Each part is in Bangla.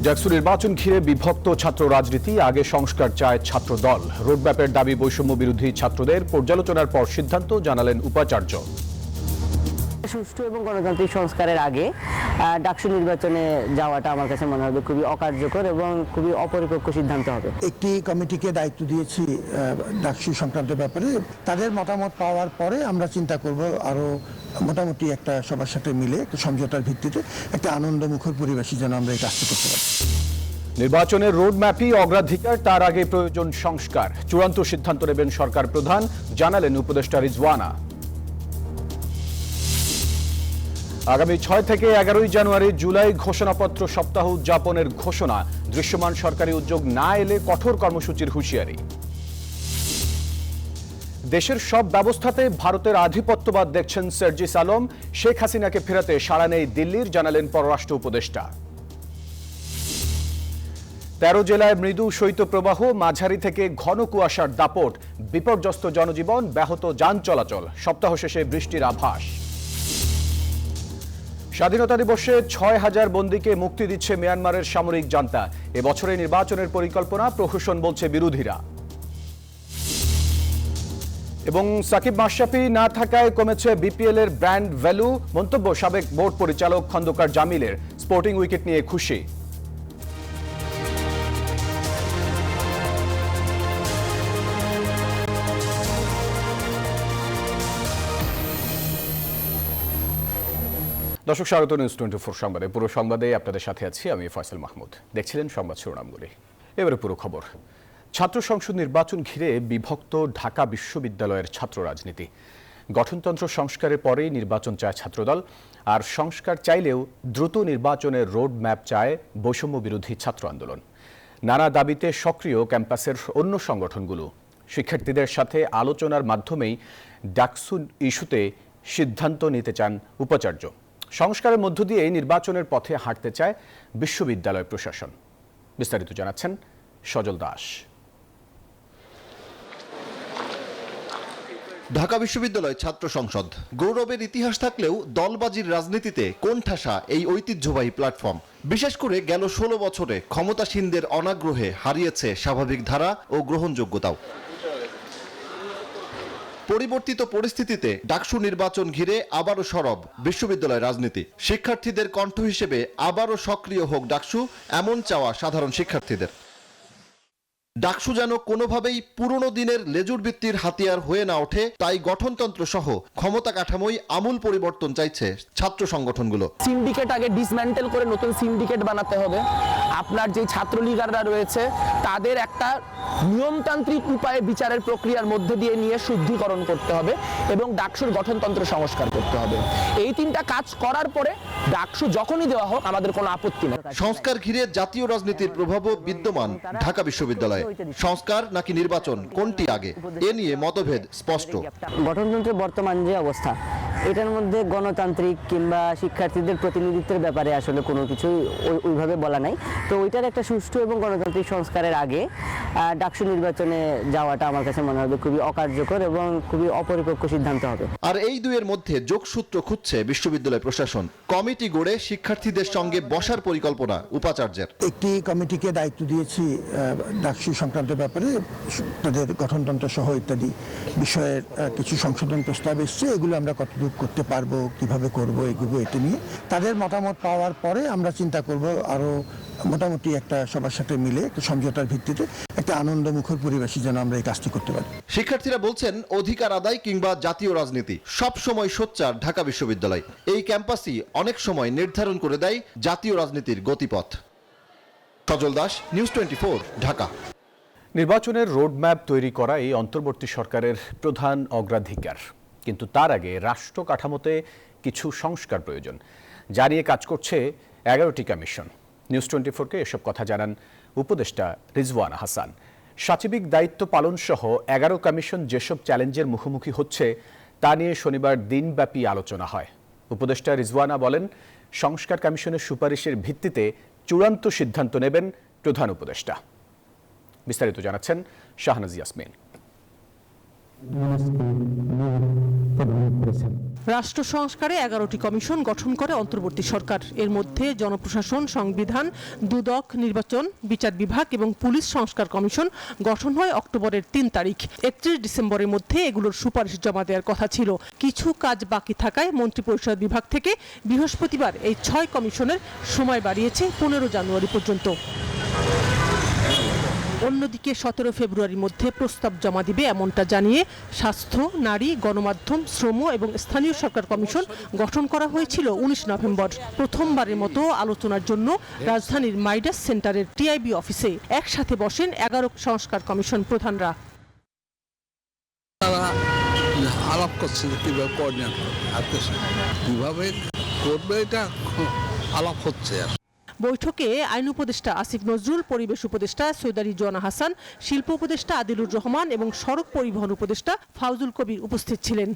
ডাকসু নির্বাচন ঘিরে বিভক্ত ছাত্র রাজনীতি, আগে সংস্কার চায় ছাত্র দল। রোডম্যাপের দাবি বৈষম্য বিরোধী ছাত্রদের, পর্যালোচনার পর সিদ্ধান্ত জানালেন উপাচার্য। সুষ্ঠু এবং গণতান্ত্রিক সংস্কারের আগে ডাকসু নির্বাচনে যাওয়াটা আমার কাছে মনে হবে খুবই অকার্যকর এবং খুবই অপরিপক্ক সিদ্ধান্ত হবে। একটি কমিটিকে দায়িত্ব দিয়েছি ডাকসু সংক্রান্ত ব্যাপারে। তাদের মতামত পাওয়ার পরে আমরা চিন্তা করব আরো মোটামুটি একটা সবার সাথে মিলে একটা সমঝোতার ভিত্তিতে একটা আনন্দমুখর পরিবেশে যেন আমরা এই কাজটা করতে পারি। নির্বাচনের রোডম্যাপই অগ্রাধিকার, তার আগে প্রয়োজন সংস্কার। চূড়ান্ত সিদ্ধান্ত নেবেন সরকার প্রধান, জানালেন উপদেষ্টা রিজওয়ানা। আগামী 6 থেকে 11 জানুয়ারি জুলাই ঘোষণাপত্র সপ্তাহ উদযাপনের ঘোষণা। দৃশ্যমান সরকারি উদ্যোগ না এলে কঠোর কর্মসূচির হুঁশিয়ারি। দেশের সব ব্যবস্থাতে ভারতের আধিপত্যবাদ দেখছেন সার্জিস আলম। শেখ হাসিনাকে ফেরাতে সাড়া নেই দিল্লির, জানালেন পররাষ্ট্র উপদেষ্টা। 13 জেলায় মৃদু শৈত্যপ্রবাহ, মাঝারি থেকে ঘন কুয়াশার দাপট। বিপর্যস্ত জনজীবন, ব্যাহত যান চলাচল। সপ্তাহ শেষে বৃষ্টির আভাস। স্বাধীনতা দিবসে 6000 বন্দীকে মুক্তি দিচ্ছে মিয়ানমারের সামরিক জান্তা। এবছরে নির্বাচনের পরিকল্পনা, প্রহসন বলছে বিরোধীরা। এবং সাকিব মাশরাফি না থাকায় কমেছে বিপিএল এর ব্র্যান্ড ভ্যালু, মন্তব্য সাবেক বোর্ড পরিচালক খন্দকার জামিলের। স্পোর্টিং উইকেট নিয়ে খুশি। দর্শক, স্বাগত নিউজ 24 সংবাদে। পুরো সংবাদে আপনাদের সাথে আছি আমি ফয়সাল মাহমুদ। দেখছিলেন সংবাদ শিরোনামগুলি, এবারে পুরো খবর। ছাত্র সংসদ নির্বাচন ঘিরে বিভক্ত ঢাকা বিশ্ববিদ্যালয়ের ছাত্র রাজনীতি। গঠনতন্ত্র সংস্কারের পরেই নির্বাচন চায় ছাত্রদল, আর সংস্কার চাইলেও দ্রুত নির্বাচনের রোড ম্যাপ চায় বৈষম্য বিরোধী ছাত্র আন্দোলন। নানা দাবিতে সক্রিয় ক্যাম্পাসের অন্য সংগঠনগুলো। শিক্ষার্থীদের সাথে আলোচনার মাধ্যমেই ডাকসু ইস্যুতে সিদ্ধান্ত নিতে চান উপাচার্য। সংস্কারের মধ্য দিয়ে নির্বাচনের পথে হাঁটতে চায় বিশ্ববিদ্যালয় প্রশাসন। বিস্তারিত জানাচ্ছেন সজল দাস। ঢাকা বিশ্ববিদ্যালয় ছাত্র সংসদ গৌরবের ইতিহাস থাকলেও দলবাজির রাজনীতিতে কোণঠাসা এই ঐতিহ্যবাহী প্ল্যাটফর্ম। বিশেষ করে গেল 16 বছরে ক্ষমতাসীনদের অনাগ্রহে হারিয়েছে স্বাভাবিক ধারা ও গ্রহণযোগ্যতাও। পরিবর্তিত পরিস্থিতিতে ডাকসু নির্বাচন ঘিরে আবারও সরব বিশ্ববিদ্যালয় রাজনীতি। শিক্ষার্থীদের কণ্ঠ হিসেবে আবারও সক্রিয় হোক ডাকসু, এমন চাওয়া সাধারণ শিক্ষার্থীদের। ডাকসু যেন কোনোভাবেই পুরনো দিনের লেজুর বৃত্তির হাতিয়ার হয়ে না ওঠে, তাই গঠনতন্ত্র সহ ক্ষমতা কাঠামোই আমূল পরিবর্তন চাইছে ছাত্র সংগঠনগুলো। সিন্ডিকেট আগে ডিসম্যান্টেল করে নতুন সিন্ডিকেট বানাতে হবে। আপনার যে ছাত্রলীগাররা রয়েছে তাদের একটা নিয়মতান্ত্রিক উপায়ে বিচারের প্রক্রিয়ার মধ্যে দিয়ে নিয়ে শুদ্ধিকরণ করতে হবে এবং ডাকসুর গঠনতন্ত্র সংস্কার করতে হবে। এই তিনটা কাজ করার পরে ডাকসু যখনই দেওয়া হোক আমাদের কোনো আপত্তি নেই। সংস্কার ঘিরে জাতীয় রাজনীতির প্রভাবও বিদ্যমান ঢাকা বিশ্ববিদ্যালয়ে। সংস্কার নাকি নির্বাচন, কোনটি আগে, এ নিয়ে মতভেদ স্পষ্ট। গঠনতন্ত্রের বর্তমান যে অবস্থা, এটার মধ্যে গণতান্ত্রিক কিংবা শিক্ষার্থীদের প্রতিনিধিত্বের ব্যাপারে আসলে কোনো কিছু ওইভাবে বলা নাই। তো ওইটার একটা সুষ্ঠু এবং গণতান্ত্রিক সংস্কারের আগে ডাকসু নির্বাচনে যাওয়াটা আমার কাছে মনে হবে খুবই অকার্যকর এবং খুবই অপরিপক্ক সিদ্ধান্ত হবে। আর এই দুয়ের মধ্যে যোগসূত্র খুঁজছে বিশ্ববিদ্যালয় প্রশাসন। কমিটি গড়ে শিক্ষার্থীদের সঙ্গে বসার পরিকল্পনা উপাচার্যের। একটি কমিটিকে দায়িত্ব দিয়েছি ডাকসু সংক্রান্ত ব্যাপারে। তাদের গঠনতন্ত্র সহ ইত্যাদি বিষয়ের কিছু সংশোধন প্রস্তাব এসছে, এগুলো আমরা কতদূর করতে পারবো, কিভাবে করব, এগুলো এটা নিয়ে তাদের মতামত পাওয়ার পরে আমরা চিন্তা করব আরো মোটামুটি একটা সবার সাথে মিলে একটা সমঝোতার ভিত্তিতে একটা আনন্দমুখর পরিবেশে যেন আমরা এই কাজটি করতে পারি। শিক্ষার্থীরা বলছেন, অধিকার আদায় কিংবা জাতীয় রাজনীতি সব সময় সোচ্চার ঢাকা বিশ্ববিদ্যালয়। এই ক্যাম্পাসই অনেক সময় নির্ধারণ করে দেয় জাতীয় রাজনীতির গতিপথ। সজল দাস, নিউজ 24, ঢাকা। নির্বাচনের রোডম্যাপ তৈরি করা এই অন্তর্বর্তী সরকারের প্রধান অগ্রাধিকার, কিন্তু তার আগে রাষ্ট্র কাঠামোতে কিছু সংস্কার প্রয়োজন। যা নিয়ে কাজ করছে 11টি কমিশন। নিউজ 24-কে এসব কথা জানান উপদেষ্টা রিজওয়ানা হাসান। সাচিবিক দায়িত্ব পালন সহ 11 কমিশন যেসব চ্যালেঞ্জের মুখোমুখি হচ্ছে তা নিয়ে শনিবার দিনব্যাপী আলোচনা হয়। উপদেষ্টা রিজওয়ানা বলেন, সংস্কার কমিশনের সুপারিশের ভিত্তিতে চূড়ান্ত সিদ্ধান্ত নেবেন প্রধান উপদেষ্টা। বিস্তারিত জানাচ্ছেন শাহনাজ ইয়াসমিন। রাষ্ট্র সংস্কারে 11টি কমিশন গঠন করে অন্তর্বর্তী সরকার। এর মধ্যে জনপ্রশাসন, সংবিধান, দুদক, নির্বাচন, বিচার বিভাগ এবং পুলিশ সংস্কার কমিশন গঠন হয় অক্টোবরের 3 তারিখ। 31 ডিসেম্বরের মধ্যে এগুলোর সুপারিশ জমা দেওয়ার কথা ছিল। কিছু কাজ বাকি থাকায় মন্ত্রিপরিষদ বিভাগ থেকে বৃহস্পতিবার এই 6 কমিশনের সময় বাড়িয়েছে 15 জানুয়ারি পর্যন্ত। অন্যদিকে 17 ফেব্রুয়ারির মধ্যে প্রস্তাব জমা দিবে এমনটা জানিয়ে স্বাস্থ্য, নারী, গণমাধ্যম, শ্রম এবং স্থানীয় সরকার কমিশন গঠন করা হয়েছিল 19 নভেম্বর। প্রথমবারের মতো আলোচনার জন্য রাজধানীর মাইডাস সেন্টারের টিআইবি অফিসে একসাথে বসেন 11 সংস্কার কমিশন প্রধানরা। তারা আলাপ করছে যে কীভাবে কোঅর্ডিনেট করবে, কীভাবে করবে, এটা আলাপ হচ্ছে। বৈঠকে আইন উপদেষ্টা আসিফ নজরুল, পরিবেশ উপদেষ্টা সৈয়দা রিজওয়ানা হাসান, শিল্প উপদেষ্টা আদিলুর রহমান এবং সড়ক পরিবহন উপদেষ্টা ফাউজুল কবির উপস্থিত ছিলেন।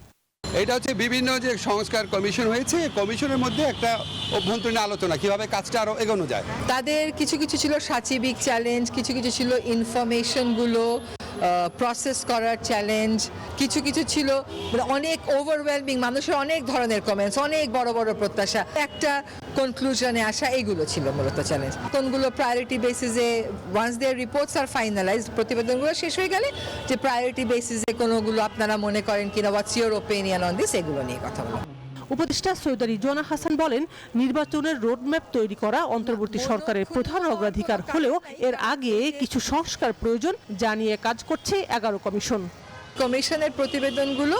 এটা হচ্ছে বিভিন্ন যে সংস্কার কমিশন হয়েছে, কমিশনের মধ্যে একটা অভ্যন্তরীণ আলোচনা কিভাবে কাজটা আরো এগোনো যায়। তাদের কিছু কিছু ছিল সাচিবিক চ্যালেঞ্জ, কিছু কিছু ছিল ইনফরমেশনগুলো প্রসেস করার চ্যালেঞ্জ, কিছু কিছু ছিল অনেক ওভারওয়েলমিং, মানুষের অনেক ধরনের কমেন্টস, অনেক বড় বড় প্রত্যাশা, একটা কনক্লুশনে আসা, এইগুলো ছিল মূলত চ্যালেঞ্জ। কোনগুলো প্রায়োরিটি বেসিসে once their reports are finalized, প্রতিবেদনগুলো শেষ হয়ে গেলে যে প্রায়োরিটি বেসিসে কোনোগুলো আপনারা মনে করেন কিনা, what's your opinion on this, এগুলো নিয়ে কথা বলা। উপদেষ্টা সৈয়দা রিজওয়ানা হাসান বলেন, নির্বাচনের রোডম্যাপ তৈরি করা অন্তর্বর্তী সরকারের প্রধান অগ্রাধিকার হলেও এর আগে কিছু সংস্কার প্রয়োজন, যা নিয়ে কাজ করছে 11 কমিশন। কমিশনের প্রতিবেদনগুলো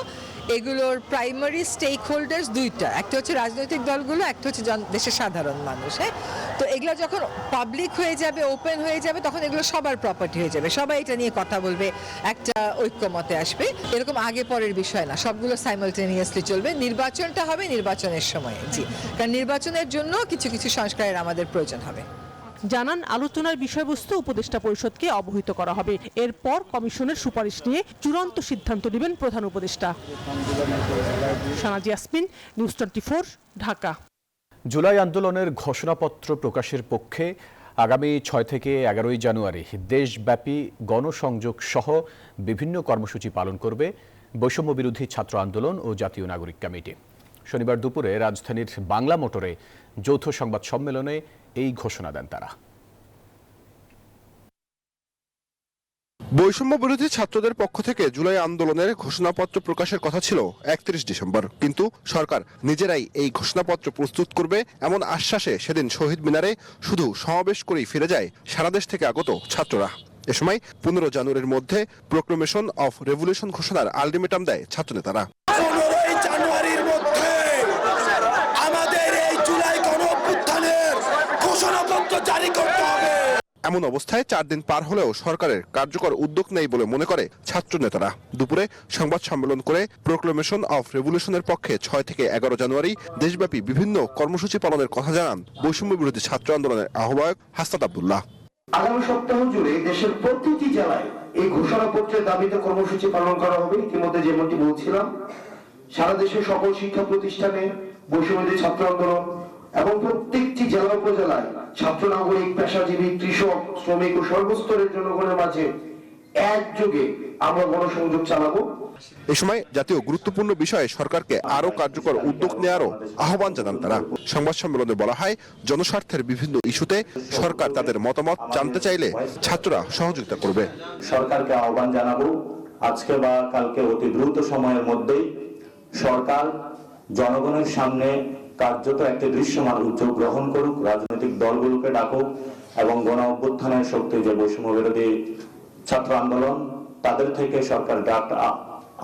এগুলোর প্রাইমারি স্টেক হোল্ডার্স দুইটা, একটা হচ্ছে রাজনৈতিক দলগুলো, একটা হচ্ছে দেশের সাধারণ মানুষ। হ্যাঁ, তো এগুলো যখন পাবলিক হয়ে যাবে, ওপেন হয়ে যাবে, তখন এগুলো সবার প্রপার্টি হয়ে যাবে, সবাই এটা নিয়ে কথা বলবে, একটা ঐক্যমতে আসবে। এরকম আগে পরের বিষয় না, সবগুলো সাইমালটেনিয়াসলি চলবে। নির্বাচনটা হবে নির্বাচনের সময়, জি, কারণ নির্বাচনের জন্য কিছু কিছু সংস্কারের আমাদের প্রয়োজন হবে। জানান, আলোচনার বিষয়বস্তু উপদেষ্টা পরিষদকে অবহিত করা হবে। এরপর কমিশনের সুপারিশ নিয়ে চূড়ান্ত সিদ্ধান্ত নেবেন প্রধান উপদেষ্টা। সানাজি ইয়াসমিন, নিউজ 24, ঢাকা। জুলাই আন্দোলনের ঘোষণাপত্র প্রকাশের পক্ষে আগামী 6 থেকে 11 জানুয়ারি দেশব্যাপী গণসংযোগ সহ বিভিন্ন কর্মসূচি পালন করবে বৈষম্য বিরোধী ছাত্র আন্দোলন ও জাতীয় নাগরিক কমিটি। শনিবার দুপুরে রাজধানীর বাংলা মোটরে যৌথ সংবাদ সম্মেলনে এই ঘোষণা দেন তারা। বৈষম্য বিরোধী ছাত্রদের পক্ষ থেকে জুলাই আন্দোলনের ঘোষণাপত্র প্রকাশের কথা ছিল 31 ডিসেম্বর, কিন্তু সরকার নিজেরাই এই ঘোষণাপত্র প্রস্তুত করবে এমন আশ্বাসে সেদিন শহীদ মিনারে শুধু সমাবেশ করেই ফিরে যায় সারা দেশ থেকে আগত ছাত্ররা। এ সময় 15 জানুয়ারির মধ্যে প্রোক্লেমেশন অফ রেভলিউশন ঘোষণার আলটিমেটাম দেয় ছাত্রনেতারা। এমন অবস্থায় 4 দিন পার হলেও সরকারের কার্যকর উদ্যোগ নেই বলে মনে করে ছাত্র নেতারা। দুপুরে সংবাদ সম্মেলন করে প্রোক্লেমেশন অফ রেভলিউশনের পক্ষে 6 থেকে 11 জানুয়ারি দেশব্যাপী বিভিন্ন কর্মসূচি পালনের কথা জানান বৈষম্য বিরোধী ছাত্র আন্দোলনের আহ্বায়ক হাসনাত আব্দুল্লাহ। আগামী সপ্তাহ জুড়ে দেশের প্রতিটি জেলায় এই ঘোষণাপত্রের দাবিতে কর্মসূচি পালন করা হবে। ইতিমধ্যে যেমনটি বলছিলাম, সারা দেশের সকল শিক্ষা প্রতিষ্ঠানে বৈষম্য বিরোধী ছাত্র আন্দোলন এবং প্রত্যেকটি জেলা উপজেলায় ছাত্র, নাগরিক, পেশাজীবী, কৃষক, শ্রমিক ও সর্বস্তরের জনগণের মাঝে একযোগে আমরা গণসংযোগ চালাবো। এ সময় জাতীয় গুরুত্বপূর্ণ বিষয়ে সরকারকে আরো কার্যকর উদ্যোগ নেওয়ারও আহ্বান জানান তারা। সংবাদ সম্মেলনে বলা হয়, জনস্বার্থের বিভিন্ন ইস্যুতে সরকার তাদের মতামত জানতে চাইলে ছাত্ররা সহযোগিতা করবে। সরকারকে আহ্বান জানাবো, আজকে বা কালকে অতি দ্রুত সময়ের মধ্যেই সরকার জনগণের সামনে কার্যত একটি দৃশ্যমান উদ্যোগ গ্রহণ করুক, রাজনৈতিক দলগুলোকে ডাকুক এবং গণ অভ্যুত্থানের শক্তি যে বৈষম্য বিরোধী ছাত্র আন্দোলন, তাদের থেকে সরকার ডাক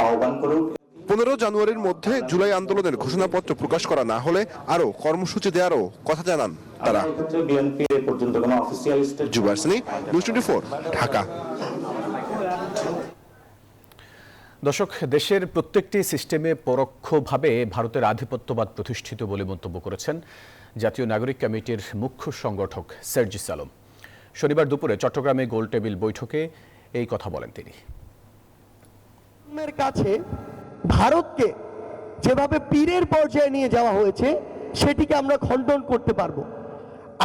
আহ্বান করুক। 15 জানুয়ারির মধ্যে জুলাই আন্দোলনের ঘোষণাপত্র প্রকাশ করা না হলে আরো কর্মসূচি দেওয়ারও কথা জানান তারা। বিএনপি পর্যন্ত কোনো অফিসিয়াল স্টেটমেন্ট। জুবারসিনী, নিউজ 24, ঢাকা। দর্শক, দেশের প্রত্যেকটি সিস্টেমে পরোক্ষভাবে ভারতের আধিপত্যবাদ প্রতিষ্ঠিত বলে মন্তব্য করেছেন জাতীয় নাগরিক কমিটির মুখ্য সংগঠক সার্জিস আলম। শনিবার দুপুরে চট্টগ্রামে গোল টেবিল বৈঠকে এই কথা বলেন তিনি। কাছে ভারতকে যেভাবে পীরের পর্যায়ে নিয়ে যাওয়া হয়েছে সেটিকে আমরা খণ্ডন করতে পারবো।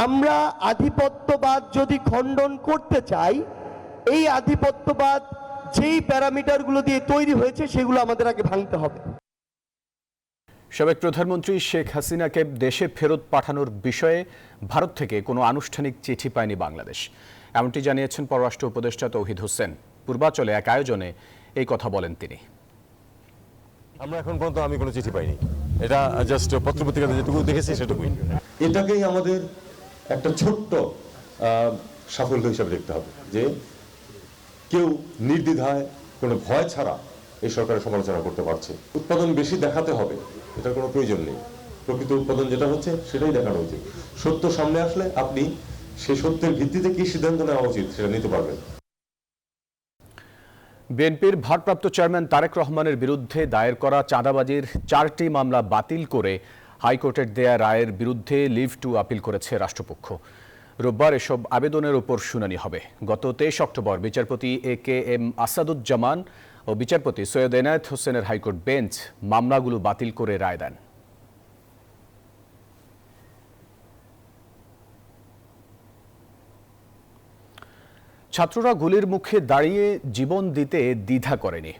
আমরা আধিপত্যবাদ যদি খণ্ডন করতে চাই, এই আধিপত্যবাদ যেই প্যারামিটারগুলো দিয়ে তৈরি হয়েছে সেগুলো আমাদের আগে ভাঙতে হবে। সাবেক প্রধানমন্ত্রী শেখ হাসিনাকে দেশে ফেরত পাঠানোর বিষয়ে ভারত থেকে কোনো আনুষ্ঠানিক চিঠি পায়নি বাংলাদেশ। এমনটি জানিয়েছেন পররাষ্ট্র উপদেষ্টা তৌহিদ হোসেন। পূর্বাচলে এক আয়োজনে এই কথা বলেন তিনি। আমরা এখন পর্যন্ত আমি কোনো চিঠি পাইনি, এটা জাস্ট পত্রপত্রিকাতে যেটুকু দেখেছি সেটুকুই। এটাকেই আমাদের একটা ছোট্ট সাফল্য হিসাবে দেখতে হবে যে কেউ নির্দ্বিধায় কোনো ভয় ছাড়া এই সরকারের সমালোচনা করতে পারছে। উৎপাদন বেশি দেখাতে হবে, এটার কোনো প্রয়োজন নেই। প্রকৃত উৎপাদন যেটা হচ্ছে সেটাই দেখানো উচিত। সত্য সামনে আসলে আপনি সেই সত্যের ভিত্তিতে কি সিদ্ধান্ত নেওয়া উচিত সেটা নিতে পারবেন। বিএনপির ভারপ্রাপ্ত চেয়ারম্যান তারেক রহমানের বিরুদ্ধে দায়ের করা চাঁদাবাজির 4টি মামলা বাতিল করে হাইকোর্টের দেয়া রায়ের বিরুদ্ধে লিভ টু আপিল করেছে রাষ্ট্রপক্ষ। রোববার এসব আবেদনের উপর শুনানি হবে। গত 23 অক্টোবর বিচারপতি AKM আসাদুজ্জামান ও বিচারপতি সৈয়দ এনায়েত হোসেনের হাইকোর্ট বেঞ্চ মামলাগুলো বাতিল করে রায় দেন। ছাত্ররা গুলির মুখে দাঁড়িয়ে জীবন দিতে দ্বিধা করেনি।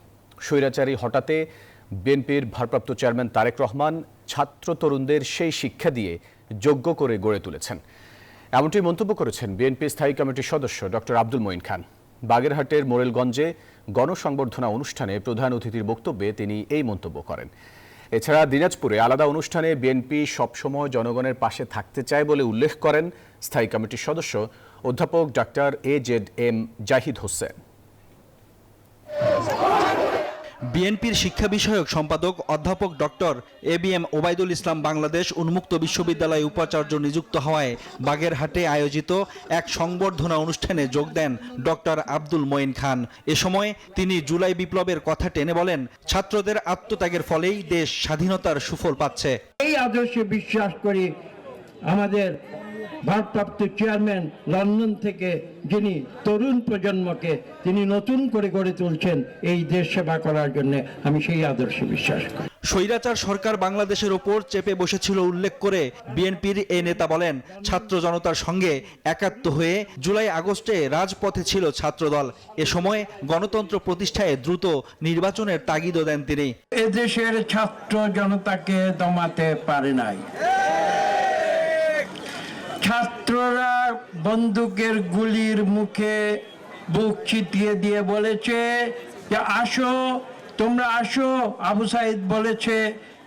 স্বৈরাচারী হঠাতে বিএনপির ভারপ্রাপ্ত চেয়ারম্যান তারেক রহমান ছাত্র তরুণদের সেই শিক্ষা দিয়ে যোগ্য করে গড়ে তুলেছেন। এমনটি মন্তব্য করেছেন বিএনপি স্থায়ী কমিটির সদস্য ডক্টর আব্দুল মঈন খান। বাগেরহাটের মোরেলগঞ্জে গণসংবর্ধনা অনুষ্ঠানে প্রধান অতিথির বক্তব্যে তিনি এই মন্তব্য করেন। এছাড়া দিনাজপুরে আলাদা অনুষ্ঠানে বিএনপি সবসময় জনগণের পাশে থাকতে চায় বলে উল্লেখ করেন স্থায়ী কমিটির সদস্য অধ্যাপক ডক্টর AZM জাহিদ হোসেন। বিএনপির শিক্ষা বিষয়ক সম্পাদক অধ্যাপক ডক্টর ABM ওবায়দুল ইসলাম বাংলাদেশ উন্মুক্ত বিশ্ববিদ্যালয়ে উপাচার্য নিযুক্ত হওয়ায় বাগেরহাটে আয়োজিত এক সংবর্ধনা অনুষ্ঠানে যোগ দেন ডক্টর আব্দুল মঈন খান। এ সময় তিনি জুলাই বিপ্লবের কথা টেনে বলেন, ছাত্রদের আত্মত্যাগের ফলেই দেশ স্বাধীনতার সুফল পাচ্ছে। এই আদর্শে বিশ্বাস করি আমাদের ভারপ্রাপ্ত চেয়ারম্যান লন্ডন থেকে যিনি তরুণ প্রজন্মকে তিনি নতুন করে গড়ে তুলছেন এই দেশ সেবা করার জন্য, আমি সেই আদর্শে বিশ্বাস করি। স্বৈরাচার সরকার বাংলাদেশের ওপর চেপে বসেছিল উল্লেখ করে বিএনপির এই নেতা বলেন, ছাত্র জনতার সঙ্গে একাত্ম হয়ে জুলাই আগস্টে রাজপথে ছিল ছাত্রদল। এ সময় গণতন্ত্র প্রতিষ্ঠায় দ্রুত নির্বাচনের তাগিদও দেন তিনি। এদেশের ছাত্র জনতাকে দমাতে পারে নাই। ছাত্ররা বন্দুকের গুলির মুখে বুক চিতিয়ে দিয়ে বলেছে যে আসো, তোমরা আসো। আবু সাইদ বলেছে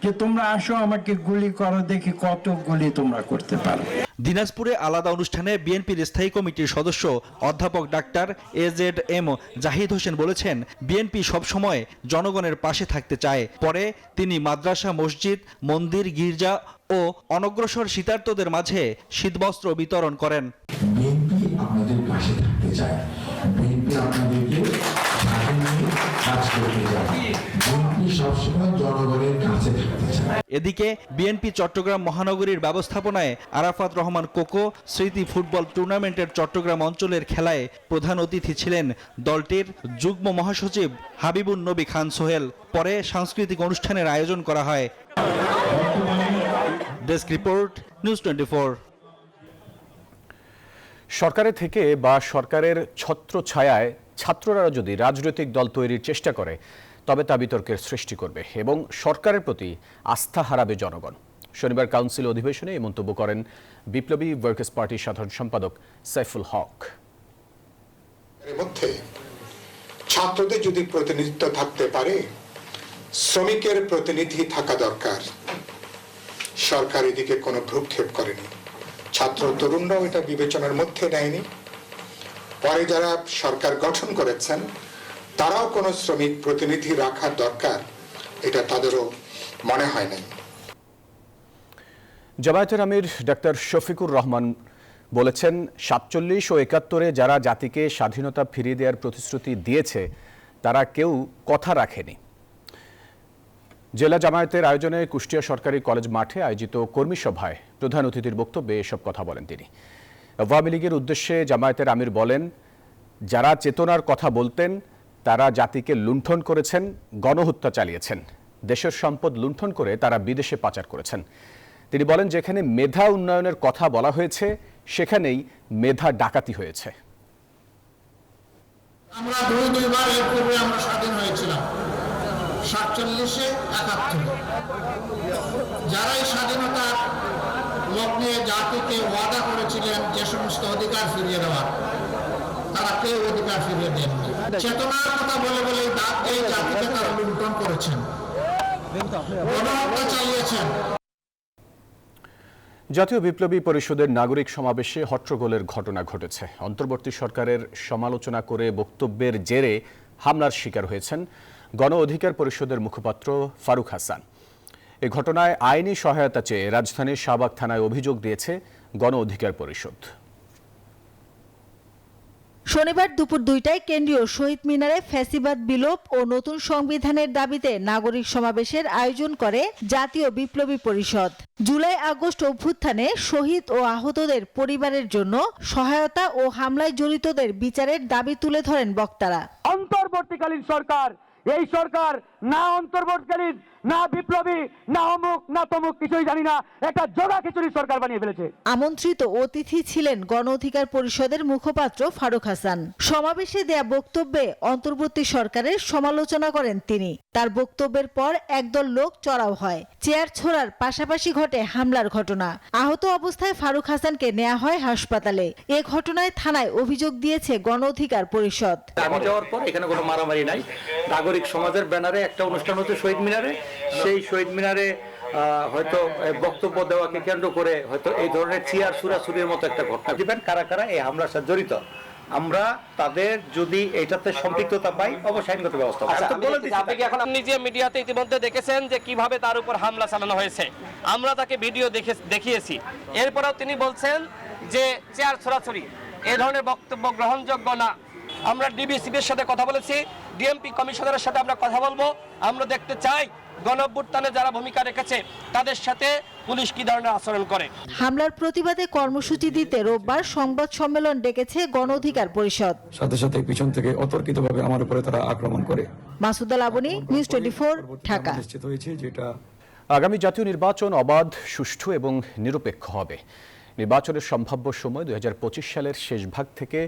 যে তোমরা আসো, আমাকে গুলি করো, দেখি কত গুলি তোমরা করতে পারো। দিনাজপুরে আলাদা অনুষ্ঠানে বিএনপির স্থায়ী কমিটির সদস্য অধ্যাপক ডাক্তার AZM জাহিদ হোসেন বলেছেন, বিএনপি সবসময় জনগণের পাশে থাকতে চায়। পরে তিনি মাদ্রাসা, মসজিদ, মন্দির, গির্জা ও অনগ্রসর শীতার্তদের মাঝে শীতবস্ত্র বিতরণ করেন। বিএনপি আপনাদের পাশে থাকতে চায়, বিএনপি আপনাদেরকে কাজ করতে চায়, বিএনপি সবসময় জনগণের কাছে থাকতে চায়। এদিকে বিএনপি চট্টগ্রাম মহানগরীর ব্যবস্থাপনায় আরাফাত রহমান কোকো স্মৃতি ফুটবল টুর্নামেন্টের চট্টগ্রাম অঞ্চলের খেলায় প্রধান অতিথি ছিলেন দলটির যুগ্ম মহাসচিব হাবিবুন নবী খান সোহেল। পরে সাংস্কৃতিক অনুষ্ঠানের আয়োজন করা হয়। Desk report, news 24। সরকারের থেকে বা সরকারের ছত্রছায়ায় ছাত্ররা যদি রাজনৈতিক দল তৈরির চেষ্টা করে তবে তা বিতর্কের সৃষ্টি করবে এবং সরকারের প্রতি আস্থা হারাবে জনগণ। শনিবার কাউন্সিল অধিবেশনে এই মন্তব্য করেন বিপ্লবী ওয়ার্কার্স পার্টির সাধারণ সম্পাদক সাইফুল হক। এর মধ্যে ছাত্রদের যদি প্রতিনিধিত্ব থাকতে পারে, শ্রমিকের প্রতিনিধি থাকা দরকার। সরকার এদিকে কোনো ভ্রুক্ষেপ করেনি, ছাত্র তরুণরাও এটা বিবেচনার মধ্যে নেয়নি। পরে যারা সরকার গঠন করেছেন তারাও কোনো শ্রমিক প্রতিনিধি রাখার দরকার, এটা তাদেরও মনে হয় নাই। জামায়াতের আমির ডাক্তার শফিকুর রহমান বলেছেন, 47 ও 71-এ যারা জাতিকে স্বাধীনতা ফিরিয়ে দেওয়ার প্রতিশ্রুতি দিয়েছে তারা কেউ কথা রাখেনি। জেলা জামায়াতের আয়োজনে কুষ্টিয়া সরকারি কলেজ মাঠে আয়োজিত কর্মী সভায় প্রধান অতিথির বক্তব্যে এসব কথা বলেন তিনি। আওয়ামী লীগের উদ্দেশ্যে জামায়াতের আমির বলেন, যারা চেতনার কথা বলতেন তারা জাতিকে লুণ্ঠন করেছেন, গণহত্যা চালিয়েছেন, দেশের সম্পদ লুণ্ঠন করে তারা বিদেশে পাচার করেছেন। তিনি বলেন, যেখানে মেধা উন্নয়নের কথা বলা হয়েছে সেখানেই মেধা ডাকাতি হয়েছে। আমরা দুইবার এর পূর্বে আমরা স্বাধীন হয়েছিলাম, 47-এ 71 যারা এই স্বাধীনতার লগ্নে জাতিকে ওয়াদা করেছিলেন যে সমস্ত অধিকার ফিরিয়ে দেওয়ার, তারা কেউ অধিকার ফিরিয়ে দেননি। চেতনার কথা বলে বলে এই জাতিকে তারা লুণ্ঠন করেছেন, গণহত্যা চালিয়েছেন। জাতীয় বিপ্লবী পরিষদের নাগরিক সমাবেশে হট্টগোলের ঘটনা ঘটেছে। অন্তর্বর্তী সরকারের সমালোচনা করে বক্তব্যের জেরে হামলার শিকার হয়েছেন গণ অধিকার পরিষদের মুখপাত্র ফারুক হাসান। এ ঘটনায় আইনি সহায়তা চেয়ে রাজধানীর শাহবাগ থানায় অভিযোগ দিয়েছে গণ অধিকার পরিষদ। শনিবার দুপুর 2টায় কেন্দ্রীয় শহীদ মিনারে ফ্যাসিবাদ বিলোপ ও নতুন সংবিধানের দাবিতে নাগরিক সমাবেশের আয়োজন করে জাতীয় বিপ্লবী পরিষদ। জুলাই আগস্ট অভ্যুত্থানে শহীদ ও আহতদের পরিবারের জন্য সহায়তা ও হামলায় জড়িতদের বিচারের দাবি তুলে ধরেন বক্তারা। অন্তর্বর্তীকালীন সরকার, এই সরকার না অন্তর্বর্তীকালীন, না বিপ্লবী, না অমুক না তমুক, কিছুই জানি না, একটা জোড়া খিচুড়ি সরকার বানিয়ে ফেলেছে। আমন্ত্রিত অতিথি ছিলেন গণ অধিকার পরিষদের মুখপাত্র ফারুক হাসান। সমাবেশে দেয়া বক্তব্যে অন্তর্বর্তী সরকারের সমালোচনা করেন তিনি। তার বক্তব্যের পর একদল লোক চড়াও হয়, চেয়ার ছোড়ার পাশাপাশি ঘটে হামলার ঘটনা। আহত অবস্থায় ফারুক হাসানকে নেওয়া হয় হাসপাতালে। এ ঘটনায় থানায় অভিযোগ দিয়েছে গণ অধিকার পরিষদ। আমি যাওয়ার পর এখানে কোনো মারামারি নাই। নাগরিক সমাজের ব্যানারে একটা অনুষ্ঠান হচ্ছে শহীদ মিনারে, সেই শহীদ মিনারে হয়তো বক্তব্য দেওয়াকে কেন্দ্র করে হয়তো এই ধরনের চেয়ার ছুড়াছুড়ির মতো একটা ঘটনা। দিবেন কারা কারা এই হামলার সাথে জড়িত, আমরা তাদের যদি এটাতে সম্পৃক্ততা পাই অবশ্যই আইনগত ব্যবস্থা এখন নিজে মিডিয়াতে ইতিমধ্যে দেখেছেন যে কিভাবে তার উপর হামলা চালানো হয়েছে। আমরা তাকে ভিডিও দেখিয়েছি। এরপরেও তিনি বলছেন যে চেয়ার ছোড়াছুড়ি এই ধরনের বক্তব্য গ্রহণযোগ্য না। আমরা ডিবিসিবির সাথে কথা বলেছি, ডিএমপি কমিশনারের সাথে আমরা কথা বলবো। আমরা দেখতে চাই গণঅভ্যুত্থানে যারা ভূমিকা রেখেছে তাদের সাথে পুলিশ কি ধরনের আচরণ করে। হামলার প্রতিবাদে কর্মসূচি দিতে রোববার সংবাদ সম্মেলন ডেকেছে গণ অধিকার পরিষদ। সাথে সাথে পিছন থেকে অতর্কিতভাবে আমার উপরে তারা আক্রমণ করে। মাসুদ আলাবনী, নিউজ 24, ঢাকা। নিশ্চিত হয়েছে যেটা আগামী জাতীয় নির্বাচন অবাধ, সুষ্ঠু এবং নিরপেক্ষ হবে। নির্বাচনের সম্ভাব্য সময় 2025 সালের শেষ ভাগ থেকে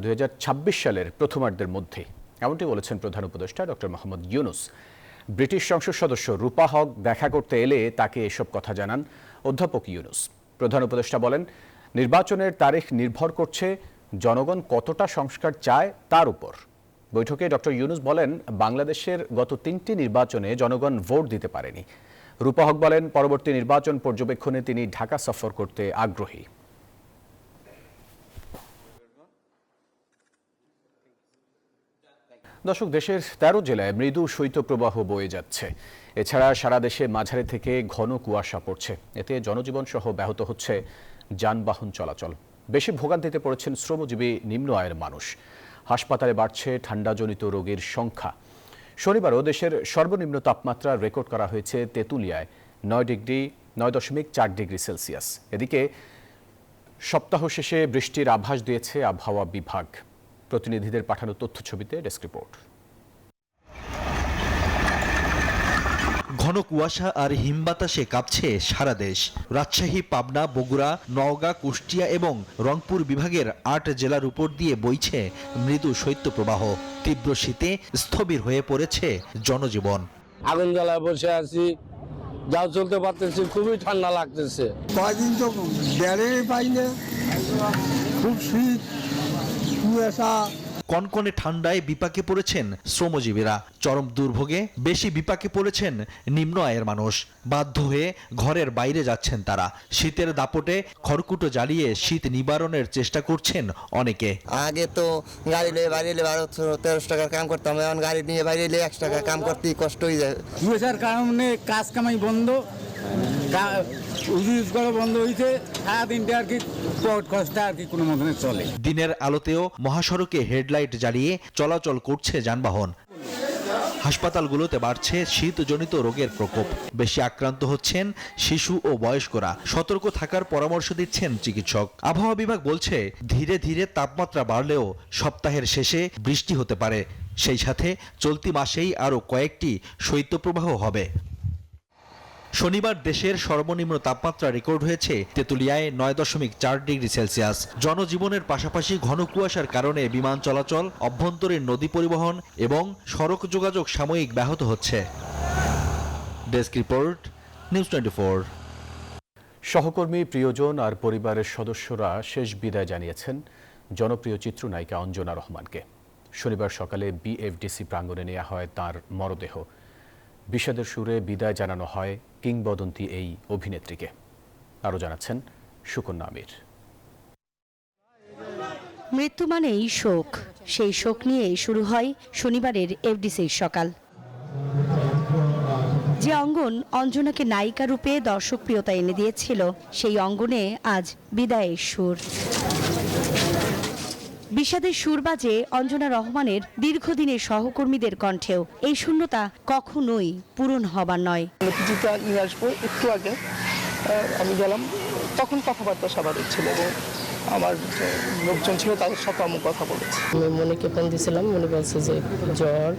2026 সালের প্রথমার্ধের মধ্যে, এমনটি বলেছেন প্রধান উপদেষ্টা ডক্টর মোহাম্মদ ইউনূস। ব্রিটিশ সংসদ সদস্য রূপা হক দেখা করতে এলে তাকে এসব কথা জানান অধ্যাপক ইউনূস। প্রধান উপদেষ্টা বলেন, নির্বাচনের তারিখ নির্ভর করছে জনগণ কতটা সংস্কার চায় তার উপর। বৈঠকে ডক্টর ইউনূস বলেন, বাংলাদেশের গত 3টি নির্বাচনে জনগণ ভোট দিতে পারেনি। রূপা হক বলেন, পরবর্তী নির্বাচন পর্যবেক্ষণে তিনি ঢাকা সফর করতে আগ্রহী। দর্শক, দেশের 13 জেলায় মৃদু শৈত্যপ্রবাহ বয়ে যাচ্ছে। এছাড়া সারা দেশে মাঝারি থেকে ঘন কুয়াশা পড়ছে। এতে জনজীবন সহ ব্যাহত হচ্ছে যানবাহন চলাচল। বেশি ভোগান্তিতে পড়েছেন শ্রমজীবী নিম্ন আয়ের মানুষ। হাসপাতালে বাড়ছে ঠান্ডাজনিত রোগীর সংখ্যা। শনিবারও দেশের সর্বনিম্ন তাপমাত্রা রেকর্ড করা হয়েছে তেঁতুলিয়ায় 9.4 ডিগ্রি সেলসিয়াস। এদিকে সপ্তাহ শেষে বৃষ্টির আভাস দিয়েছে আবহাওয়া বিভাগ। প্রতিনিধিদের পাঠানো তথ্যছবিতে ডেস্ক রিপোর্ট। ঘন কুয়াশা আর হিমবাতাসে কাঁপছে সারা দেশ। রাজশাহী, পাবনা, বগুড়া, নওগাঁ, কুষ্টিয়া এবং রংপুর বিভাগের 8 জেলার উপর দিয়ে বইছে মৃদু শৈত্যপ্রবাহ। তীব্র শীতে স্থবির হয়ে পড়েছে জনজীবন। আগুন জ্বালায় বসে আছি, যাও চলতে পারতেছি, খুবই ঠান্ডা লাগতেছে। কয়দিন তো বেড়ে পাই না, খুব শীত, কুয়াশা। কনকনে ঠান্ডায় বিপাকে পড়েছেন শ্রমজীবীরা। চরম দুর্ভোগে বেশি বিপাকে পড়েছেন নিম্ন আয়ের মানুষ। বাধ্য হয়ে ঘরের বাইরে যাচ্ছেন তারা। শীতের দাপটে খড়কুটো জ্বালিয়ে শীত নিবারণের চেষ্টা করছেন অনেকে। আগে তো গাড়ি নিয়ে বাইরে 12-13 টাকার কাম করতাম, এখন গাড়ি নিয়ে বাইরে 1 টাকা কাম করতেই কষ্ট হয়ে যায়। কুয়াশার কারণে কাজ কামাই বন্ধ, বন্ধ হয়েছে। সারাদিনটা আর কি কষ্ট আর কি কোনো মতনে চলে। দিনের আলোতেও মহাসড়কে হেডলাইট জ্বালিয়ে চলাচল করছে যানবাহন। হাসপাতালগুলোতে বাড়ছে শীতজনিত রোগের প্রকোপ। বেশি আক্রান্ত হচ্ছেন শিশু ও বয়স্করা। সতর্ক থাকার পরামর্শ দিচ্ছেন চিকিৎসক। আবহাওয়া বিভাগ বলছে, ধীরে ধীরে তাপমাত্রা বাড়লেও সপ্তাহের শেষে বৃষ্টি হতে পারে। সেই সাথে চলতি মাসেই আরও কয়েকটি শৈত্যপ্রবাহ হবে। শনিবার দেশের সর্বনিম্ন তাপমাত্রা রেকর্ড হয়েছে তেঁতুলিয়ায় 9.4 ডিগ্রি সেলসিয়াস। জনজীবনের পাশাপাশি ঘন কুয়াশার কারণে বিমান চলাচল, অভ্যন্তরীণ নদী পরিবহন এবং সড়ক যোগাযোগ সাময়িক ব্যাহত হচ্ছে। Desk report, news 24। সহকর্মী, প্রিয়জন আর পরিবারের সদস্যরা শেষ বিদায় জানিয়েছেন জনপ্রিয় চিত্রনায়িকা অঞ্জনা রহমানকে। শনিবার সকালে বিএফডিসি প্রাঙ্গণে নেওয়া হয় তার মরদেহ। বিষাদের সুরে বিদায় জানানো হয় কিংবদন্তি এই অভিনেত্রীকে। আরও জানাচ্ছেন সুকন্যা আমির। মৃত্যু মানেই শোক, সেই শোক নিয়েই শুরু হয় শনিবারের এফডিসির সকাল। যে অঙ্গন অঞ্জনাকে নায়িকা রূপে দর্শকপ্রিয়তা এনে দিয়েছিল, সেই অঙ্গনে আজ বিদায়ের সুর। বিষাদের সুর বাজে অঞ্জনা রহমানের দীর্ঘদিনের সহকর্মীদের কণ্ঠেও। এই শূন্যতা কখনোই পূরণ হবার নয়। নিয়ে আসবো একটু আগে আমি গেলাম, তখন কথাবার্তা স্বাভাবিক ছিল এবং আমার লোকজন ছিল তাদের সাথে আমি কথা বলেছি। আমি মনিকে ফোন দিয়েছিলাম, মনে বলছে যে জ্বর,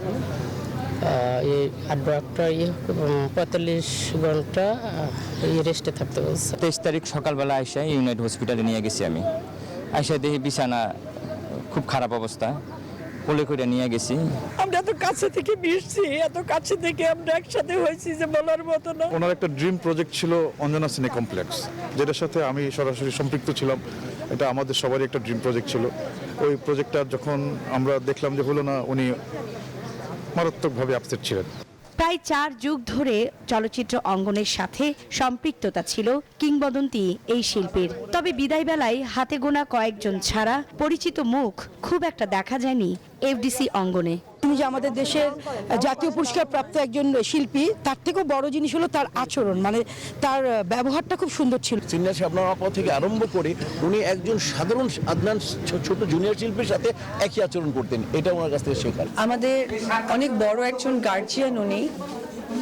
এই 45 ঘন্টা রেস্টে থাকতে বলছে। 23 তারিখ সকালবেলা আইসা ইউনাইটেড হসপিটালে নিয়ে গেছি আমি। আইসা দেখি বিছানা খুব খারাপ অবস্থা, কোলে করে নিয়ে গেছি। আমরা এত কাছে থেকে মিশছি, এত কাছে থেকে আমরা একসাথে হয়েছি যে বলার মতো না। ওনার একটা ড্রিম প্রজেক্ট ছিল অঞ্জনা সিনে কমপ্লেক্স, যেটার সাথে আমি সরাসরি সম্পৃক্ত ছিলাম। এটা আমাদের সবারই একটা ড্রিম প্রজেক্ট ছিল। ওই প্রজেক্টটা যখন আমরা দেখলাম যে হলো না, উনি মারাত্মকভাবে আপসেট ছিলেন। প্রায় 4 যুগ ধরে চলচ্চিত্র অঙ্গনের সাথে সম্পৃক্ততা ছিল কিংবদন্তি এই শিল্পীর। তবে বিদায় বেলায় হাতে গোনা কয়েকজন ছাড়া পরিচিত মুখ খুব একটা দেখা যায়নি এফডিসি অঙ্গনে। তিনি যে আমাদের দেশের জাতীয় পুরস্কার প্রাপ্ত একজন শিল্পী, তার থেকেও বড় জিনিস হলো তার আচরণ, মানে তার ব্যবহারটা খুব সুন্দর ছিল। সিনিয়র শাবনামা থেকে আরম্ভ করে উনি একজন সাধারণ আদনান ছোট জুনিয়র শিল্পীর সাথে একই আচরণ করতেন, এটা ওনার কাছ থেকে শেখার। আমাদের অনেক বড় একজন গার্জিয়ান উনি,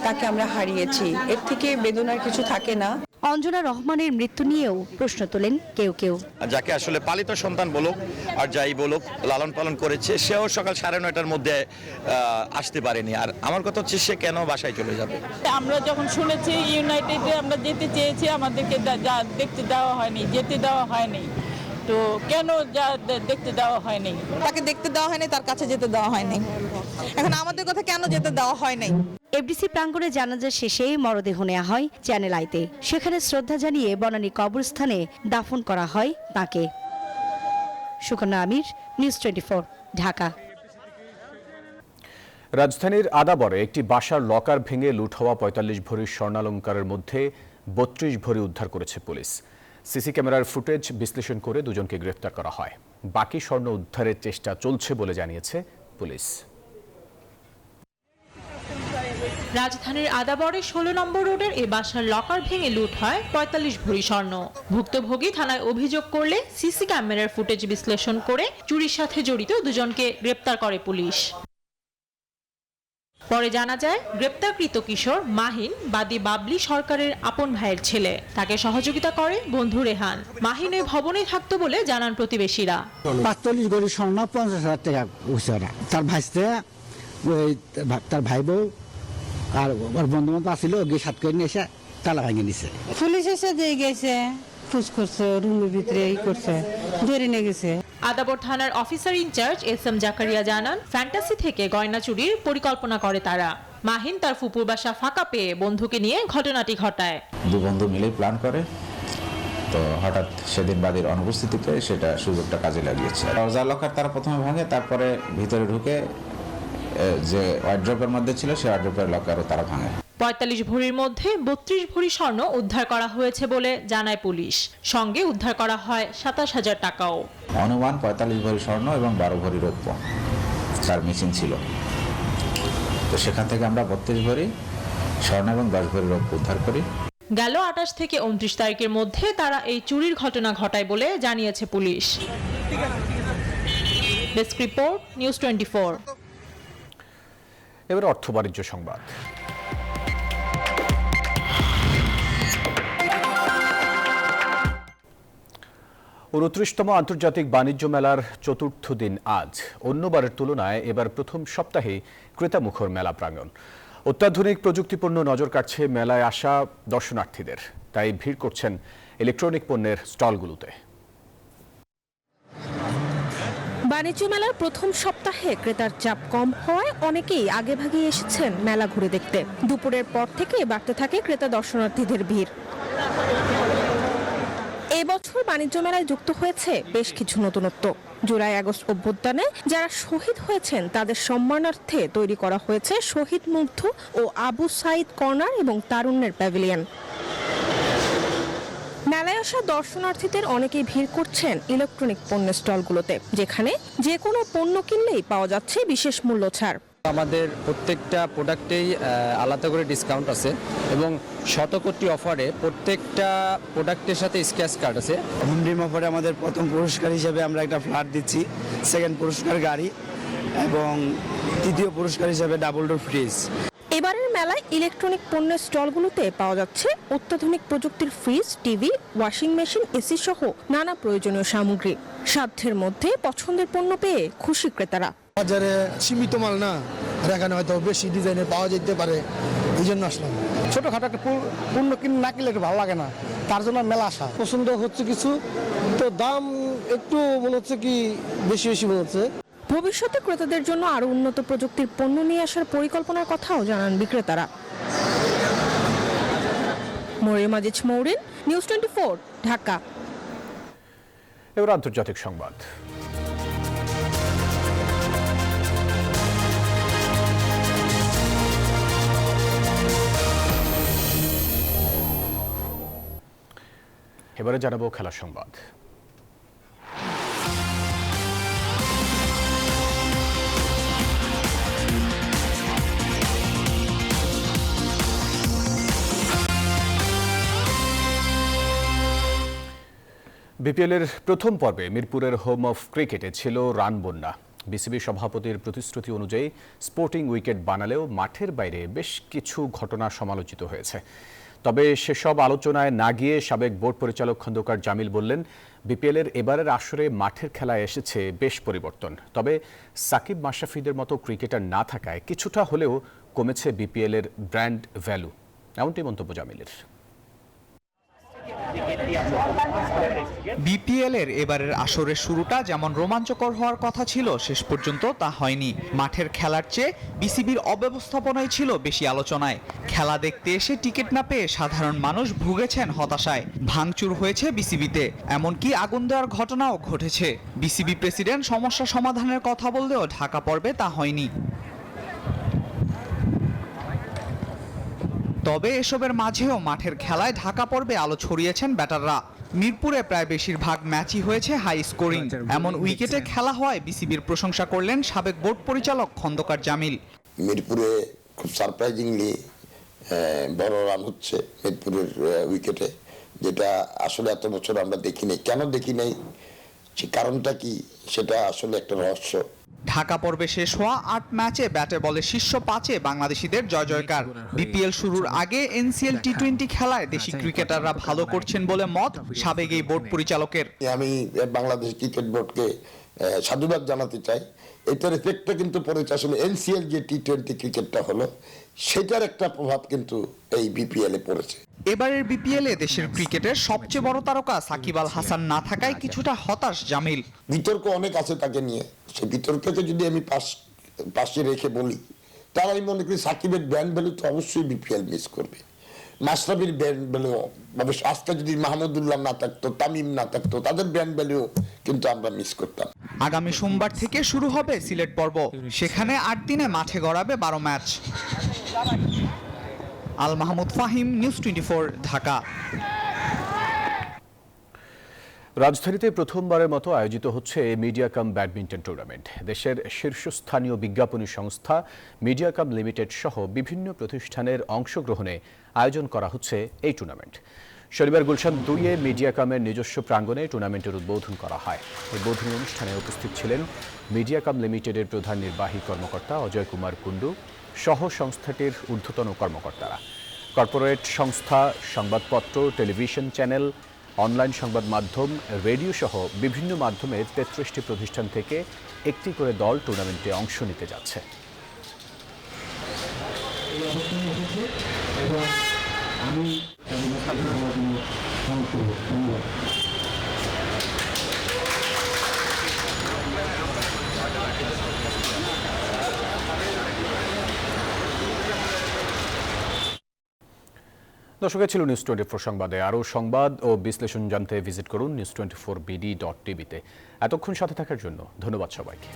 তাকে আমরা হারিয়েছি, এর থেকে বেদনার কিছু থাকে না। অঞ্জনা রহমানের মৃত্যু নিয়েও প্রশ্ন তোলেন কেউ কেউ। যাকে আসলে পালিত সন্তান বলুক আর যাই বলুক, লালন পালন করেছে, সেও সকাল 9:30টার মধ্যে আসতে পারেনি। আর আমার কথা হচ্ছে, সে কেন বাসায় চলে যাবে? আমরা যখন শুনেছি ইউনাইটেডে আমরা যেতে চেয়েছি, আমাদেরকে দেখতে দেওয়া হয়নি, যেতে দেওয়া হয়নি। তো কেন দেখতে দেওয়া হয়নি? তাকে দেখতে দেওয়া হয়নি, তার কাছে যেতে দেওয়া হয়নি। এখন আমাদের কথা কেন যেতে দেওয়া হয় নাই? এফডিসি প্রাঙ্গণে জানাজা শেষে মরদেহ নেওয়া হয় চ্যানেল আইতে। সেখানে শ্রদ্ধা জানিয়ে বনানী কবরস্থানে দাফন করা হয় তাকে। সুকন্যা আমির, নিউজ 24, ঢাকা। রাজধানীর আদাবরে একটি বাসার লকার ভেঙে লুট হওয়া 45 ভরির স্বর্ণালংকারের মধ্যে 32 ভরি উদ্ধার করেছে পুলিশ। সিসি ক্যামেরার ফুটেজ বিশ্লেষণ করে দুজনকে গ্রেফতার করা হয়। বাকি স্বর্ণ উদ্ধারের চেষ্টা চলছে বলে জানিয়েছে পুলিশ। রাজধানীর আদাবরে 16 নম্বর রোডের এ বাসার লকার ভেঙে লুট হয় 45 ভরি স্বর্ণ। ভুক্তভোগী থানায় অভিযোগ করলে সিসি ক্যামেরার ফুটেজ বিশ্লেষণ করে চুরির সাথে জড়িত দুজনকে গ্রেপ্তার করে পুলিশ। পরে জানা যায়, গ্রেপ্তারকৃত কিশোর মাহিন বাদী বাবলি সরকারের আপন ভাইয়ের ছেলে। তাকে সহযোগিতা করে বন্ধু রেহান। মাহিন এই ভবনে থাকতো বলে জানান প্রতিবেশীরা। 45 ভরি স্বর্ণ 50,000 টাকা উৎসরা। তার ভাইস্তে তার ভাই বউ আর ওর বন্ধু বান্ধব আসছিল, গিয়ে সাত করে নিয়ে এসে তালা ভাঙে নিছে। পুলিশ এসে দিয়ে গেছে, খুঁজ করছে, রুমের ভিতরে করছে, ধরে নিয়ে গেছে। আদাবর থানার অফিসার ইনচার্জ SM জাকারিয়া জানান, ফ্যান্টাসি থেকে গয়না চুরির পরিকল্পনা করে তারা। মাহিন তার ফুপুর বাসা ফাঁকা পেয়ে বন্ধুকে নিয়ে ঘটনাটি ঘটায়। দুই বন্ধু মিলে প্ল্যান করে, তো হঠাৎ সেদিন বাদীর অনুপস্থিতিতে সেটা সুযোগটা কাজে লাগিয়েছে। দরজা লকার তারা প্রথমে ভাঙে, তারপরে ভিতরে ঢুকে যে ওয়ার্ড্রপের মধ্যে ছিল সেই ওয়ার্ড্রপের লকারও তারা ভাঙে। 45 ভরির মধ্যে 32 ভরি স্বর্ণ উদ্ধার করা হয়েছে বলে জানায় পুলিশ। সঙ্গে উদ্ধার করা হয় 27,000 টাকাও। অনুমান 45 ভরি স্বর্ণ এবং 12 ভরি রৌপ্য তার মেশিন ছিল। তো সেখান থেকে আমরা 32 ভরি স্বর্ণ এবং 10 ভরি রৌপ্য উদ্ধার করি। গেল 28 থেকে 29 তারিখের মধ্যে তারা এই চুরির ঘটনা ঘটায় বলে জানিয়েছে পুলিশ। Desk report, news 24। এবার অর্থ বাণিজ্য সংবাদ। 29তম আন্তর্জাতিক বাণিজ্য মেলার চতুর্থ দিন আজ। অন্যবারের তুলনায় এবার প্রথম সপ্তাহে ক্রেতামুখর মেলা প্রাঙ্গণ। অত্যাধুনিক প্রযুক্তিপূর্ণ নজর কাটছে মেলায় আসা দর্শনার্থীদের, তাই ভিড় করছেন ইলেকট্রনিক পণ্যের স্টলগুলোতে। বাণিজ্য মেলার প্রথম সপ্তাহে ক্রেতার চাপ কম হওয়ায় অনেকেই আগেভাগে এসেছেন মেলা ঘুরে দেখতে। দুপুরের পর থেকে বাড়তে থাকে ক্রেতা দর্শনার্থীদের ভিড়। এবছর বাণিজ্য মেলায় যুক্ত হয়েছে বেশ কিছু নতুনত্ব। জুলাই আগস্ট অভ্যুত্থানে যারা শহীদ হয়েছেন তাদের সম্মানার্থে তৈরি করা হয়েছে শহীদ মুগ্ধ ও আবু সাইদ কর্নার এবং তারুণ্যের প্যাভিলিয়ন। মেলায় আসা দর্শনার্থীদের অনেকেই ভিড় করছেন ইলেকট্রনিক পণ্যের স্টলগুলোতে, যেখানে যে কোনো পণ্য কিনলেই পাওয়া যাচ্ছে বিশেষ মূল্য ছাড়। আমাদের প্রত্যেকটা প্রোডাক্টেই আলাদা করে ডিসকাউন্ট আছে এবং শতকোটি অফারে প্রত্যেকটা প্রোডাক্টের সাথে স্ক্র্যাচ কার্ড আছে। হোমডিম অফারে আমাদের প্রথম পুরস্কার হিসেবে আমরা একটা ফ্ল্যাট দিচ্ছি, সেকেন্ড পুরস্কার গাড়ি এবং তৃতীয় পুরস্কার হিসেবে ডাবল ডোর ফ্রিজ। এবারের মেলায় ইলেকট্রনিক পণ্যের স্টলগুলোতে পাওয়া যাচ্ছে অত্যাধুনিক প্রযুক্তির fridge, TV, washing machine, AC সহ নানা প্রয়োজনীয় সামগ্রী। সাধ্যের মধ্যে পছন্দের পণ্য পেয়ে খুশি ক্রেতারা। বাজারে সীমিত মাল না, আর এখানে হয়তো বেশি ডিজাইনের পাওয়া যেতে পারে, এই জন্য আসলাম। ছোটখাটো একটা পণ্য কিনে না কিনলে একটু ভালো লাগে না, তার জন্য মেলা আসা। পছন্দ হচ্ছে কিছু, তো দাম একটু মনে হচ্ছে কি বেশি বেশি মনে হচ্ছে। ভবিষ্যতে ক্রেতাদের জন্য আরো উন্নত প্রযুক্তির পণ্য নিয়ে আসার পরিকল্পনার কথাও জানান বিক্রেতারা। মরিয়ম আজিজ মৌরিন, নিউজ 24, ঢাকা। এবার আন্তর্জাতিক সংবাদ। এবারে জানাবো খেলার সংবাদ। বিপিএলের প্রথম পর্বে মিরপুরের হোম অফ ক্রিকেটে ছিল রান বন্যা। বিসিবি সভাপতির প্রতিশ্রুতি অনুযায়ী স্পোর্টিং উইকেট বানালেও মাঠের বাইরে বেশ কিছু ঘটনা সমালোচিত হয়েছে। তবে সেসব আলোচনায় না গিয়ে সাবেক বোর্ড পরিচালক খন্দকার জামিল বললেন, বিপিএলের এবারের আসরে মাঠের খেলায় এসেছে বেশ পরিবর্তন। তবে সাকিব মাশরাফিদের মতো ক্রিকেটার না থাকায় কিছুটা হলেও কমেছে বিপিএলের ব্র্যান্ড ভ্যালু, এমনটি মন্তব্য জামিলের। বিপিএলের এবারের আসরের শুরুটা যেমন রোমাঞ্চকর হওয়ার কথা ছিল, শেষ পর্যন্ত তা হয়নি। মাঠের খেলার চেয়ে বিসিবির অব্যবস্থাপনাই ছিল বেশি আলোচনায়। খেলা দেখতে এসে টিকিট না পেয়ে সাধারণ মানুষ ভুগেছেন হতাশায়। ভাঙচুর হয়েছে বিসিবিতে, এমনকি আগুন দেওয়ার ঘটনাও ঘটেছে। বিসিবি প্রেসিডেন্ট সমস্যা সমাধানের কথা বললেও ঢাকা পর্বে তা হয়নি। তবে এসবের মাঝেও মাঠের খেলায় ঢাকা পর্বে আলো ছড়িয়েছেন ব্যাটাররা। মিরপুরে প্রায় বেশিরভাগ ম্যাচই হয়েছে হাই স্কোরিং। এমন উইকেটে খেলা হওয়ায় বিসিবির প্রশংসা করলেন সাবেক বোর্ড পরিচালক খন্দকার জামিল। মিরপুরে খুব সারপ্রাইজিংলি বড় রান হচ্ছে মিরপুরের উইকেটে, যেটা আসলে এত বছর আমরা দেখি নাই। কেন দেখি নাই, সে কারণটা কি, সেটা আসলে একটা রহস্য। ঢাকা পর্বে শেষ হওয়া 8 ম্যাচে ব্যাটে বলে শীর্ষ 5-এ বাংলাদেশিদের জয় জয়কার। বিপিএল শুরুর আগে এনসিএল টি20 খেলায় দেশি ক্রিকেটাররা ভালো করছেন বলে মত সাবেক এই বোর্ড পরিচালকের। আমি বাংলাদেশ ক্রিকেট বোর্ডকে সাধুবাদ জানাতে চাই। এটার এফেক্টটা কিন্তু পড়েছে আসলে এনসিএল যে টি20 ক্রিকেটটা হলো, সেটার একটা প্রভাব কিন্তু এই বিপিএল এ পড়েছে। এবারের বিপিএলে দেশের ক্রিকেটের সবচেয়ে বড় তারকা সাকিব আল হাসান না থাকায় কিছুটা হতাশ জামিল। বিতর্ক অনেক আছে তাকে নিয়ে, সেই বিতর্ককে যদি আমি পাশে রেখে বলি, তাহলে আমি মনে করি সাকিবের ব্র্যান্ড ভ্যালু তো অবশ্যই বিপিএল মিস করবে। মাশরাফির ব্র্যান্ড ভ্যালু, আজকে যদি মাহমুদুল্লাহ না থাকতো, তামিম না থাকতো, তাদের ব্র্যান্ড ভ্যালু কিন্তু আমরা মিস করতাম। আগামী সোমবার থেকে শুরু হবে সিলেট পর্ব, সেখানে 8 দিনে মাঠে গড়াবে 12 ম্যাচ। আল মাহমুদ ফাহিম, নিউজ 24, ঢাকা। রাজধানীতে প্রথমবারের মতো আয়োজিত হচ্ছে মিডিয়া কাম ব্যাডমিন্টন টুর্নামেন্ট। দেশের শীর্ষস্থানীয় বিজ্ঞাপনী সংস্থা মিডিয়া কাম লিমিটেড সহ বিভিন্ন প্রতিষ্ঠানের অংশগ্রহণে আয়োজন করা হচ্ছে এই টুর্নামেন্ট। শনিবার গুলশান 2-এ মিডিয়া কামের নিজস্ব প্রাঙ্গণে টুর্নামেন্টের উদ্বোধন করা হয়। উদ্বোধনী অনুষ্ঠানে উপস্থিত ছিলেন মিডিয়া কাম লিমিটেডের প্রধান নির্বাহী কর্মকর্তা অজয় কুমার কুন্ডু সহ সংস্থাটির ঊর্ধ্বতন কর্মকর্তারা। কর্পোরেট সংস্থা, সংবাদপত্র, টেলিভিশন চ্যানেল, অনলাইন সংবাদ মাধ্যম, রেডিও সহ বিভিন্ন মাধ্যমের 33টি প্রতিষ্ঠান থেকে একটি করে দল টুর্নামেন্টে অংশ নিতে যাচ্ছে। প্রশ্ন এসেছে এবং আমি ধন্যবাদ। দর্শকের ছিল নিউজ 24 সংবাদে। আরও সংবাদ ও বিশ্লেষণ জানতে ভিজিট করুন news24bd.tv-তে। এতক্ষণ সাথে থাকার জন্য ধন্যবাদ সবাইকে।